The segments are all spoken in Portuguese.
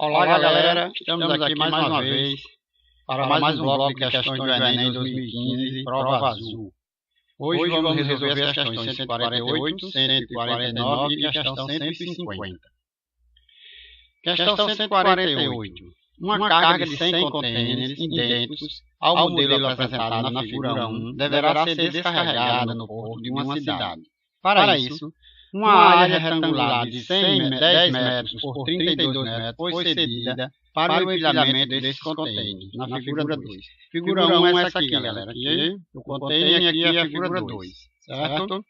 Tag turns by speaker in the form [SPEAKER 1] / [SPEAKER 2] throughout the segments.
[SPEAKER 1] Olá galera, estamos aqui mais uma vez para mais um bloco de questões do Enem 2015, prova azul. Hoje vamos resolver as questões 148, 149 e questão 150. Questão 148. Uma carga de 100 contêineres idênticos ao modelo apresentado na figura 1 deverá ser descarregada no porto de uma cidade. Para isso, uma área retangular de 10 metros por 32 metros foi cedida para o empilhamento desses contêineres, na figura 2. Figura 1 é essa aqui, galera. Aqui, o contêiner, aqui é a figura 2, certo?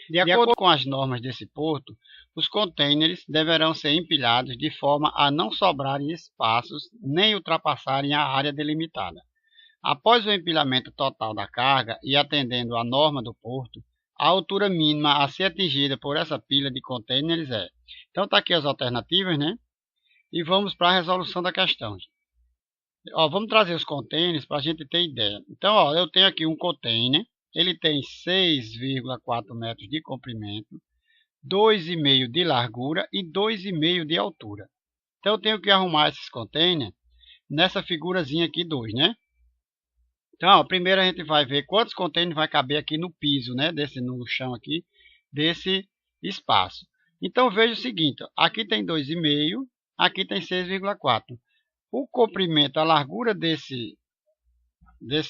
[SPEAKER 1] De acordo com as normas desse porto, os contêineres deverão ser empilhados de forma a não sobrarem espaços nem ultrapassarem a área delimitada. Após o empilhamento total da carga e atendendo à norma do porto, a altura mínima a ser atingida por essa pilha de contêineres é... Então está aqui as alternativas, né? E vamos para a resolução da questão. Vamos trazer os contêineres para a gente ter ideia. Então, eu tenho aqui um contêiner. Ele tem 6,4 metros de comprimento, 2,5 de largura e 2,5 de altura. Então, eu tenho que arrumar esses contêineres nessa figurazinha aqui 2, né? Então, primeiro a gente vai ver quantos contêineres vai caber aqui no piso, né? No chão aqui, desse espaço. Então, veja o seguinte, aqui tem 2,5, aqui tem 6,4. O comprimento, a largura desse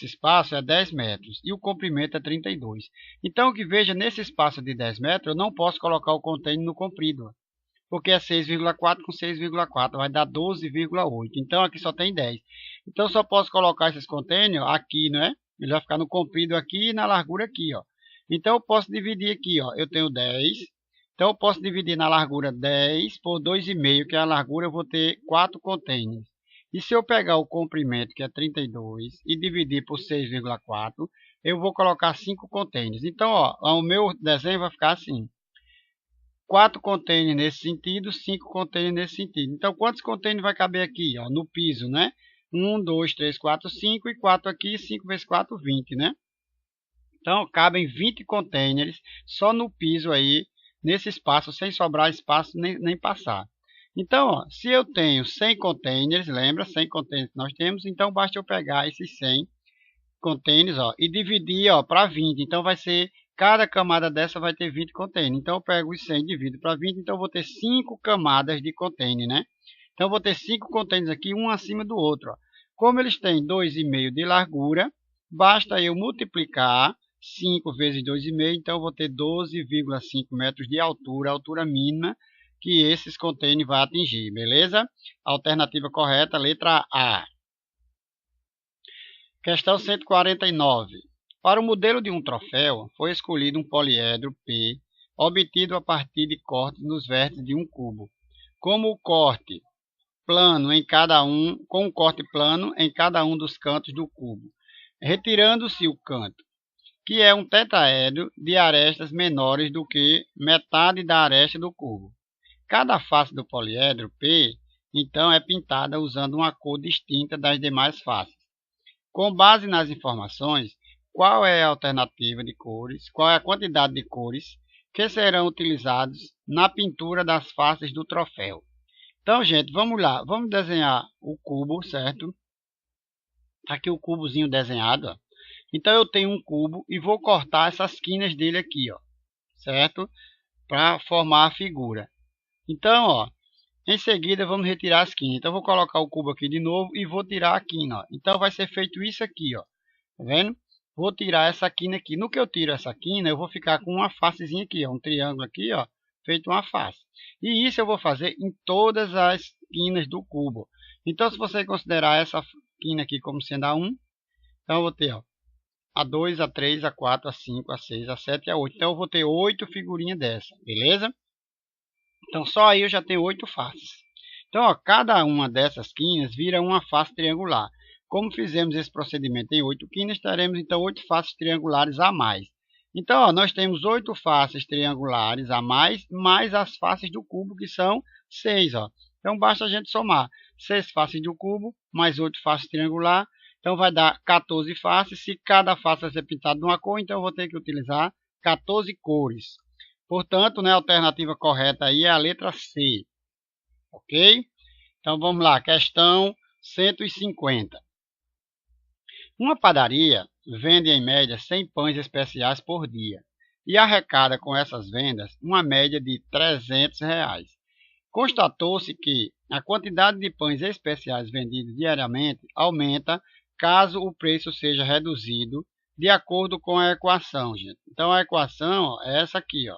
[SPEAKER 1] espaço é 10 metros e o comprimento é 32. Então, que veja, nesse espaço de 10 metros, eu não posso colocar o contêiner no comprido, porque é 6,4 com 6,4, vai dar 12,8. Então, aqui só tem 10. Então, eu só posso colocar esses contêineres aqui, não é? Ele vai ficar no comprido aqui e na largura aqui, ó. Então, eu posso dividir aqui, ó. Eu tenho 10. Então, eu posso dividir na largura 10 por 2,5, que é a largura, eu vou ter 4 contêineres. E se eu pegar o comprimento, que é 32, e dividir por 6,4, eu vou colocar 5 contêineres. Então, o meu desenho vai ficar assim. 4 contêineres nesse sentido, 5 contêineres nesse sentido. Então, quantos contêineres vai caber aqui, ó, no piso, né? 1, 2, 3, 4, 5 e 4 aqui, 5 vezes 4, 20, né? Então, cabem 20 contêineres só no piso aí, nesse espaço, sem sobrar espaço nem passar. Então, se eu tenho 100 contêineres, lembra, 100 contêineres que nós temos, então basta eu pegar esses 100 contêineres, ó, e dividir, ó, para 20. Então, vai ser... Cada camada dessa vai ter 20 contêineres. Então, eu pego os 100 e divido para 20. Então, eu vou ter 5 camadas de contêiner, né? Então, eu vou ter 5 contêineres aqui, um acima do outro. Ó. Como eles têm 2,5 de largura, basta eu multiplicar 5 vezes 2,5. Então, eu vou ter 12,5 metros de altura, a altura mínima que esses contêineres vão atingir, beleza? Alternativa correta, letra A. Questão 149. Para o modelo de um troféu, foi escolhido um poliedro P, obtido a partir de cortes nos vértices de um cubo, com um corte plano em cada um dos cantos do cubo, retirando-se o canto, que é um tetraedro de arestas menores do que metade da aresta do cubo. Cada face do poliedro P, então, é pintada usando uma cor distinta das demais faces. Com base nas informações, qual é a alternativa de cores, qual é a quantidade de cores que serão utilizadas na pintura das faces do troféu. Então, gente, vamos lá. Vamos desenhar o cubo, certo? Aqui o cubozinho desenhado, ó. Então, eu tenho um cubo e vou cortar essas quinas dele aqui, ó, certo? Para formar a figura. Então, ó, em seguida, vamos retirar as quinas. Então, eu vou colocar o cubo aqui de novo e vou tirar a quina, ó. Então, vai ser feito isso aqui, ó. Tá vendo? Vou tirar essa quina aqui. No que eu tiro essa quina, eu vou ficar com uma facezinha aqui, ó, um triângulo aqui, ó, feito uma face. E isso eu vou fazer em todas as quinas do cubo. Então, se você considerar essa quina aqui como sendo a 1, então eu vou ter, ó, a 2, a 3, a 4, a 5, a 6, a 7 e a 8. Então, eu vou ter 8 figurinhas dessa, beleza? Então, só aí eu já tenho 8 faces. Então, ó, cada uma dessas quinas vira uma face triangular. Como fizemos esse procedimento em 8 quinas, teremos então 8 faces triangulares a mais. Então, ó, nós temos 8 faces triangulares a mais as faces do cubo, que são 6. Ó. Então, basta a gente somar 6 faces do cubo, mais 8 faces triangular. Então, vai dar 14 faces. Se cada face vai ser pintada de uma cor, então eu vou ter que utilizar 14 cores. Portanto, né, a alternativa correta aí é a letra C. ok? Então vamos lá, questão 150. Uma padaria vende em média 100 pães especiais por dia e arrecada com essas vendas uma média de R$ 300. Constatou-se que a quantidade de pães especiais vendidos diariamente aumenta caso o preço seja reduzido de acordo com a equação, gente. Então a equação ó, é essa aqui, ó,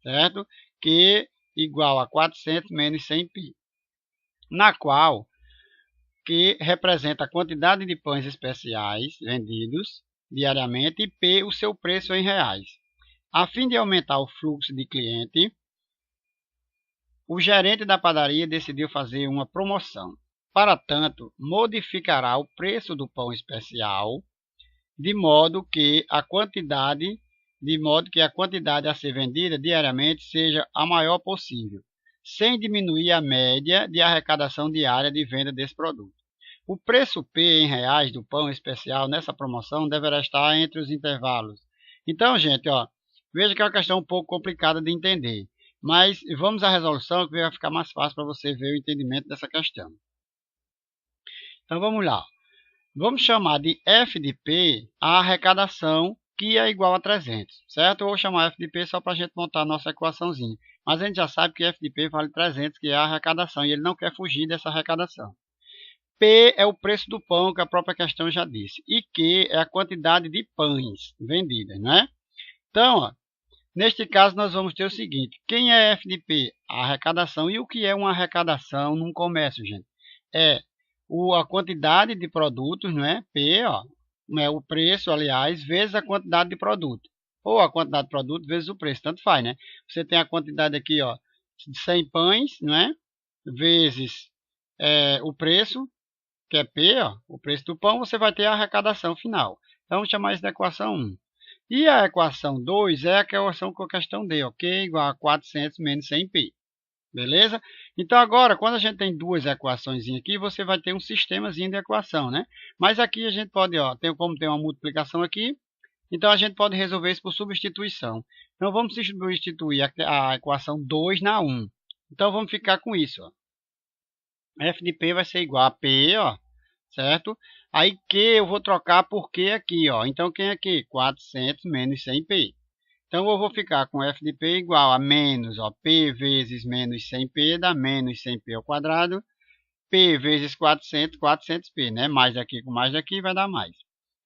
[SPEAKER 1] certo? Q igual a 400 menos 100π, na qual Q representa a quantidade de pães especiais vendidos diariamente e P o seu preço em reais. A fim de aumentar o fluxo de cliente, o gerente da padaria decidiu fazer uma promoção. Para tanto, modificará o preço do pão especial de modo que a quantidade a ser vendida diariamente seja a maior possível, sem diminuir a média de arrecadação diária de venda desse produto. O preço P em reais do pão especial nessa promoção deverá estar entre os intervalos. Então, gente, ó, veja que é uma questão um pouco complicada de entender, mas vamos à resolução que vai ficar mais fácil para você ver o entendimento dessa questão. Então, vamos lá. Vamos chamar de f de P a arrecadação que é igual a 300, certo? Eu vou chamar f de P só para a gente montar a nossa equaçãozinha. Mas a gente já sabe que f de P vale 300, que é a arrecadação, e ele não quer fugir dessa arrecadação. P é o preço do pão, que a própria questão já disse. E Q é a quantidade de pães vendidas, né? Então, ó, neste caso nós vamos ter o seguinte. Quem é f de P? A arrecadação. E o que é uma arrecadação num comércio, gente? É a quantidade de produtos, não é? P, ó, é o preço, aliás, vezes a quantidade de produto. Ou a quantidade de produto vezes o preço, tanto faz, né? Você tem a quantidade aqui, ó, de 100 pães, não é? Vezes o preço, que é P, ó, o preço do pão, você vai ter a arrecadação final. Então, vamos chamar isso de equação 1. E a equação 2 é a equação com a questão D, ok? Igual a 400 menos 100π. Beleza? Então agora, quando a gente tem duas equações aqui, você vai ter um sistemazinho de equação, né? Mas aqui a gente pode, ó, como tem uma multiplicação aqui, então a gente pode resolver isso por substituição. Então vamos substituir a equação 2 na 1. Então vamos ficar com isso, ó. F de P vai ser igual a P, ó, certo? Aí Q eu vou trocar por Q aqui, ó. Então quem é Q? 400 menos 100π. Então eu vou ficar com f de P igual a menos, ó, P vezes menos 100π dá menos 100π ao quadrado. P vezes 400, 400π, né? Mais daqui com mais daqui vai dar mais.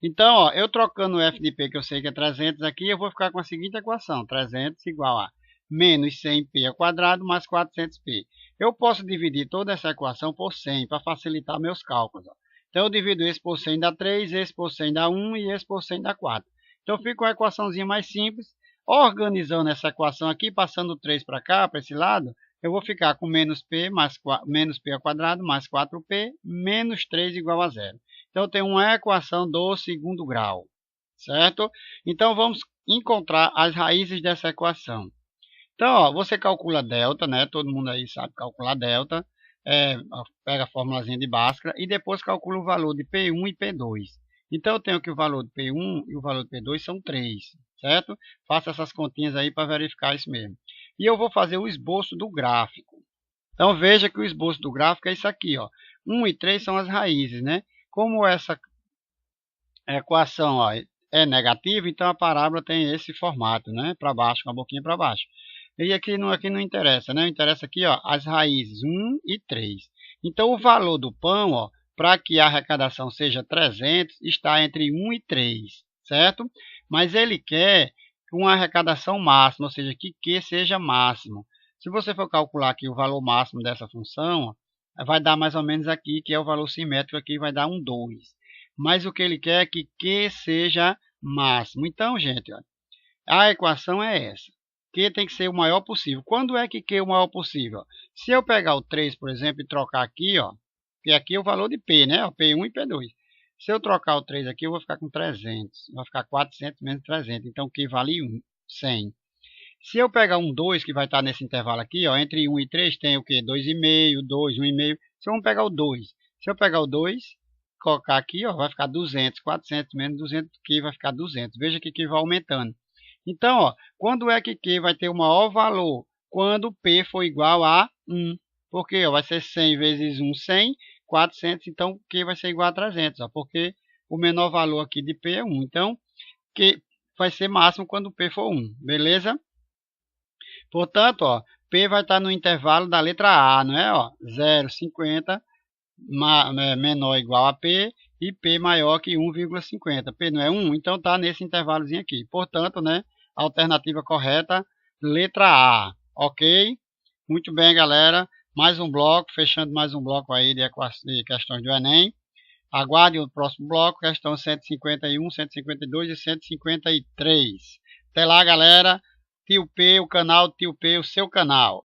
[SPEAKER 1] Então, ó, eu trocando o f de P, que eu sei que é 300 aqui, eu vou ficar com a seguinte equação. 300 igual a menos 100π ao quadrado mais 400π. Eu posso dividir toda essa equação por 100 para facilitar meus cálculos. Ó. Então eu divido esse por 100 dá 3, esse por 100 dá 1 e esse por 100 dá 4. Então fica uma equaçãozinha mais simples. Organizando essa equação aqui, passando 3 para cá, para esse lado, eu vou ficar com menos P ao quadrado mais 4P menos 3 igual a 0. Então, eu tenho uma equação do segundo grau, certo? Então, vamos encontrar as raízes dessa equação. Então, ó, você calcula delta, né? Todo mundo aí sabe calcular delta. Pega a formulazinha de Bhaskara e depois calcula o valor de P1 e P2. Então, eu tenho que o valor de P1 e o valor de P2 são 3, certo? Faça essas continhas aí para verificar isso mesmo. E eu vou fazer o esboço do gráfico. Então, veja que o esboço do gráfico é isso aqui, ó. 1 e 3 são as raízes, né? Como essa equação ó, é negativa, então a parábola tem esse formato, né? Para baixo, com a boquinha para baixo. E aqui não interessa, né? Interessa aqui, ó, as raízes 1 e 3. Então, o valor do pão, ó, para que a arrecadação seja 300, está entre 1 e 3, certo? Mas ele quer uma arrecadação máxima, ou seja, que Q seja máximo. Se você for calcular aqui o valor máximo dessa função, ó, vai dar mais ou menos aqui, que é o valor simétrico aqui, vai dar um 2. Mas o que ele quer é que Q seja máximo. Então, gente, ó, a equação é essa. Q tem que ser o maior possível. Quando é que Q é o maior possível? Se eu pegar o 3, por exemplo, e trocar aqui, ó, que aqui é o valor de P, né? P1 e P2. Se eu trocar o 3 aqui, eu vou ficar com 300. Vai ficar 400 menos 300. Então, Q vale 100. Se eu pegar um 2, que vai estar nesse intervalo aqui, ó, entre 1 e 3, tem o quê? 2,5, 2, 1,5. Se eu pegar o 2. Se eu pegar o 2, colocar aqui, ó, vai ficar 200. 400 menos 200, Q vai ficar 200. Veja que Q vai aumentando. Então, ó, quando é que Q vai ter o maior valor? Quando P for igual a 1. Porque ó, vai ser 100 vezes 1, 100, 400, então Q vai ser igual a 300, ó, porque o menor valor aqui de P é 1. Então, Q vai ser máximo quando P for 1, beleza? Portanto, ó, P vai estar no intervalo da letra A, não é? 0,50 menor ou igual a P e P maior que 1,50. P não é 1, então está nesse intervalozinho aqui. Portanto, né, alternativa correta, letra A, ok? Muito bem, galera. Mais um bloco, fechando mais um bloco aí de questões do Enem. Aguarde o próximo bloco, questão 151, 152 e 153. Até lá, galera. Tio P, o canal Tio P, o seu canal.